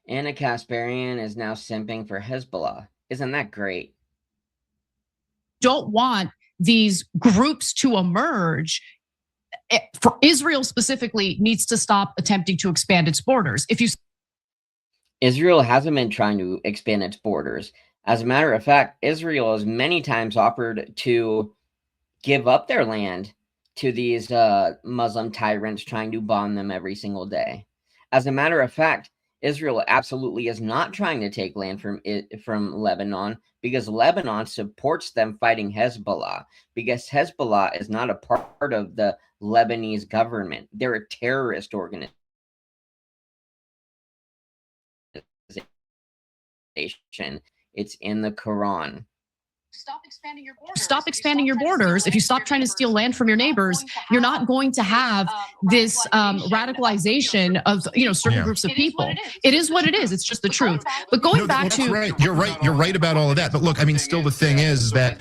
And a Kasparian is now simping for Hezbollah. Isn't that great? Don't want these groups to emerge. For Israel specifically needs to stop attempting to expand its borders. Israel hasn't been trying to expand its borders. As a matter of fact, Israel has many times offered to give up their land to these Muslim tyrants trying to bomb them every single day. As a matter of fact, Israel absolutely is not trying to take land from Lebanon, because Lebanon supports them fighting Hezbollah, because Hezbollah is not a part of the Lebanese government. They're a terrorist organization. It's in the Quran. Stop expanding your borders. If you stop trying to steal land from your neighbors, you're not going to have this radicalization of certain groups of people. It is what it is. It's just the truth. But going back to right, you're right about all of that. But look, I mean, still the thing is that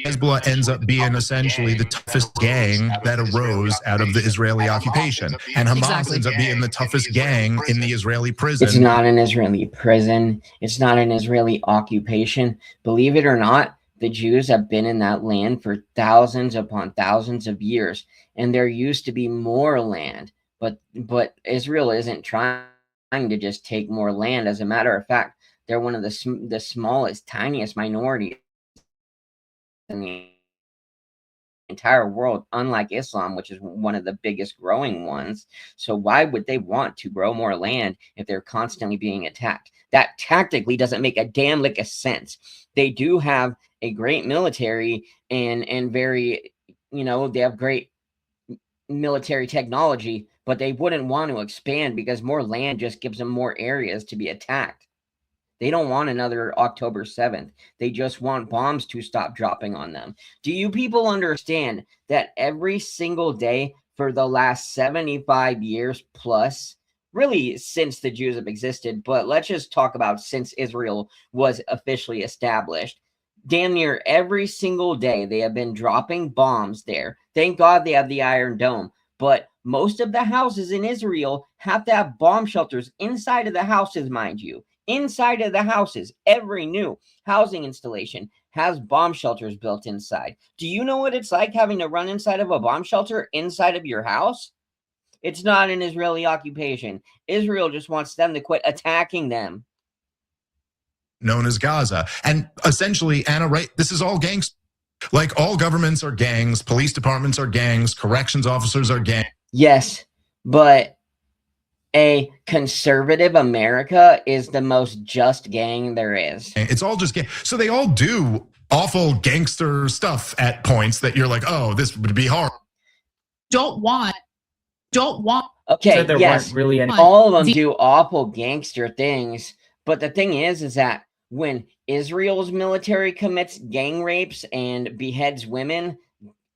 Hezbollah ends up being essentially the toughest gang that arose out of the Israeli occupation, and Hamas ends up being the toughest gang in the Israeli prison. It's not an Israeli prison. It's not an Israeli occupation. Believe it or not, the Jews have been in that land for thousands upon thousands of years, and there used to be more land, but Israel isn't trying to just take more land. As a matter of fact, they're one of the smallest, tiniest minorities in the entire world, unlike Islam, which is one of the biggest growing ones. So why would they want to grow more land if they're constantly being attacked? That tactically doesn't make a damn lick of sense. They do have a great military and very, they have great military technology, but they wouldn't want to expand because more land just gives them more areas to be attacked. They don't want another October 7th. They just want bombs to stop dropping on them. Do you people understand that every single day for the last 75 years plus, really since the Jews have existed, but let's just talk about since Israel was officially established, damn near every single day they have been dropping bombs there. Thank God they have the Iron Dome. But most of the houses in Israel have to have bomb shelters inside of the houses, mind you. Inside of the houses, every new housing installation has bomb shelters built inside. Do you know what it's like having to run inside of a bomb shelter inside of your house? It's not an Israeli occupation. Israel just wants them to quit attacking them. Known as Gaza. And essentially, Anna, right, this is all gangs. Like all governments are gangs, police departments are gangs, corrections officers are gangs. Yes, but a conservative America is the most just gang there is. It's all just gang. So they all do awful gangster stuff at points that you're like, oh, this would be hard. Don't want. Okay, so yes, really all of them do awful gangster things. But the thing is that when Israel's military commits gang rapes and beheads women,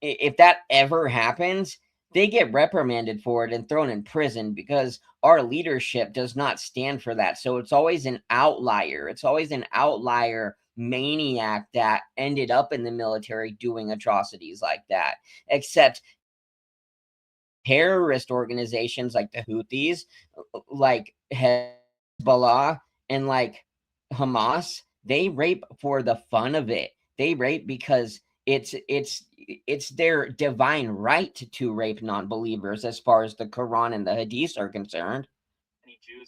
if that ever happens, they get reprimanded for it and thrown in prison because our leadership does not stand for that. So it's always an outlier. It's always an outlier maniac that ended up in the military doing atrocities like that. Except terrorist organizations like the Houthis, like Hezbollah, and like Hamas, they rape for the fun of it. They rape because it's their divine right to rape non-believers as far as the Quran and the Hadiths are concerned.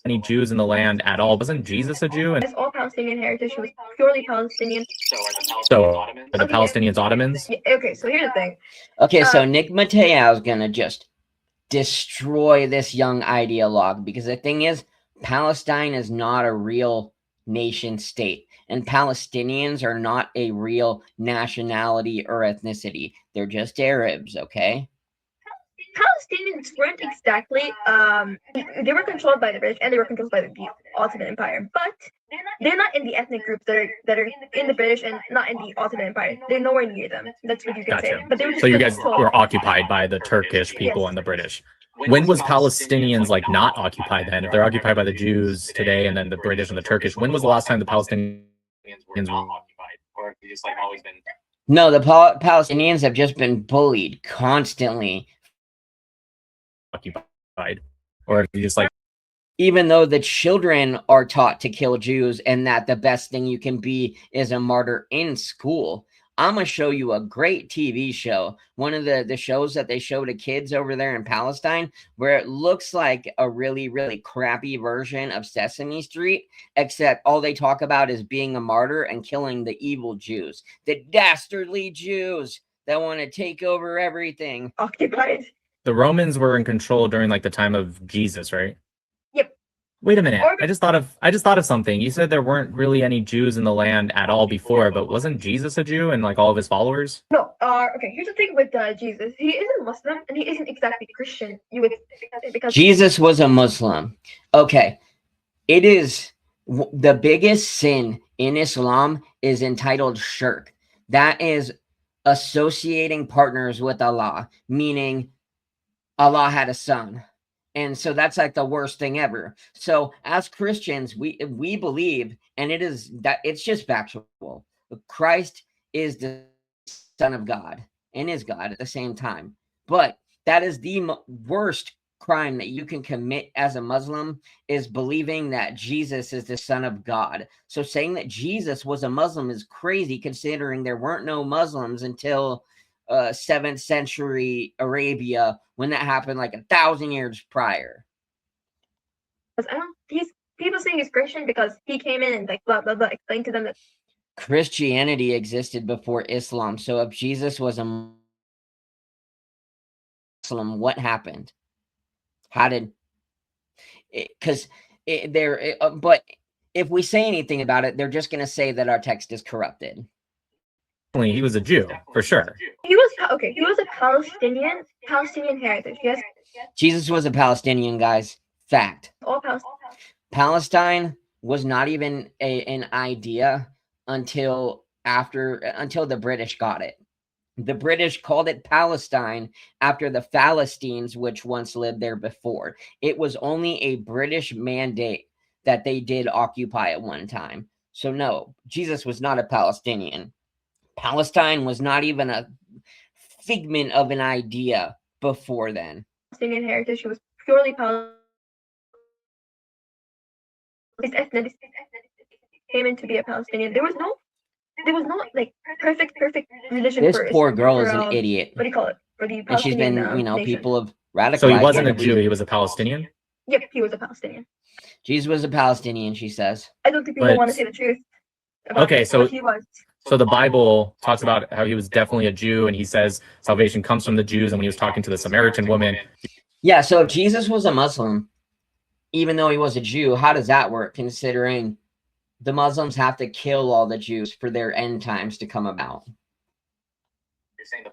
Any Jews in the land at all? Wasn't Jesus a Jew? And all Palestinian heritage was purely Palestinian. So are the Palestinians Ottomans? Yeah, okay, so here's the thing. Okay, so Nick Matau is gonna just destroy this young ideologue, because the thing is, Palestine is not a real nation state, and Palestinians are not a real nationality or ethnicity. They're just Arabs, okay? Palestinians weren't exactly, they were controlled by the British and they were controlled by the Ottoman Empire, but they're not in the ethnic groups that are in the British and not in the Ottoman Empire. They're nowhere near them. That's what you can say. But they were just so you guys were occupied by the Turkish people and the British. When was Palestinians like not occupied then? If they're occupied by the Jews today and then the British and the Turkish, when was the last time the Palestinians were not occupied? Or have they just like always been? No, the Palestinians have just been bullied constantly. Occupied, or if you just like even though the children are taught to kill Jews and that the best thing you can be is a martyr in school. I'm going to show you a great TV show, one of the shows that they show to kids over there in Palestine, where it looks like a really, really crappy version of Sesame Street, except all they talk about is being a martyr and killing the evil Jews, the dastardly Jews that want to take over everything. Occupied. The Romans were in control during like the time of Jesus, right? Yep. Wait a minute. I just thought of something. You said there weren't really any Jews in the land at all before, but wasn't Jesus a Jew and like all of his followers? No. Okay. Here's the thing with Jesus. He isn't Muslim and he isn't exactly Christian. You would because Jesus was a Muslim. Okay. It is the biggest sin in Islam is entitled shirk. That is associating partners with Allah, meaning Allah had a son. And so that's like the worst thing ever. So as Christians, we believe, and it is that it's just factual. Christ is the Son of God and is God at the same time. But that is the worst crime that you can commit as a Muslim, is believing that Jesus is the Son of God. So saying that Jesus was a Muslim is crazy, considering there weren't no Muslims until 7th century Arabia, when that happened like 1,000 years prior. These people say he's Christian because he came in and like blah blah blah explained to them that Christianity existed before Islam. So if Jesus was a Muslim, what happened? How did it? Because but if we say anything about it, they're just going to say that our text is corrupted. He was a Jew, for sure. he was okay. He was a Palestinian heritage. Yes. Jesus was a Palestinian, guys. Fact. All Palestinian. Palestine was not even an idea until the British got it. The British called it Palestine after the Philistines, which once lived there before. It was only a British mandate that they did occupy at one time. So no, Jesus was not a Palestinian. Palestine was not even a figment of an idea before then. Palestinian heritage. He was purely Palestinian. His ethnicity came in to be a Palestinian. There was no like perfect religion. This for poor girl is for, an idiot. What do you call it? For the And she's been, Palestinian, nation. people have radicalized. So he wasn't a her. Jew, he was a Palestinian? Yep, he was a Palestinian. Jesus was a Palestinian, she says. I don't think people But- want to say the truth. About Okay, so- what he was. So the Bible talks about how he was definitely a Jew, and he says salvation comes from the Jews, and when he was talking to the Samaritan woman, Yeah, so if Jesus was a Muslim, even though he was a Jew, how does that work, considering the Muslims have to kill all the Jews for their end times to come about?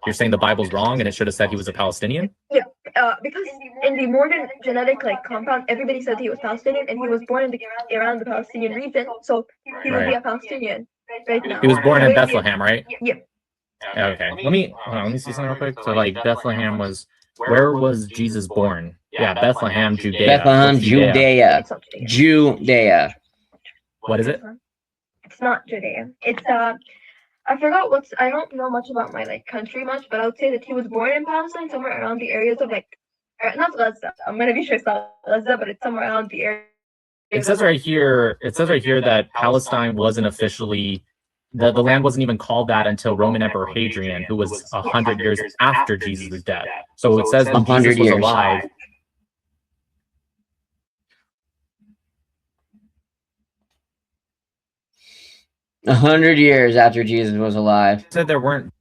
you're saying the Bible's wrong and it should have said he was a Palestinian? Because in the Morgan genetic compound, everybody said he was Palestinian, and he was born around the Palestinian region, so he would be a Palestinian right now. He was born in He would be a- Bethlehem, right? Yep. Okay, let me see something real quick. So like Bethlehem was, where was Jesus born? Yeah, Bethlehem, Judea. Bethlehem, What's Judea? Judea. It's not Judea. Judea. What is it? It's not Judea. It's I forgot I don't know much about my country much, but I would say that he was born in Palestine, somewhere around the areas of not Gaza. I'm gonna be sure it's not Gaza, but it's somewhere around the area. It says right here that Palestine wasn't officially, the land wasn't even called that until Roman Emperor Hadrian, who was 100 years after Jesus' death. So it says when 100 Jesus was years. alive. 100 years after Jesus was alive. Said there weren't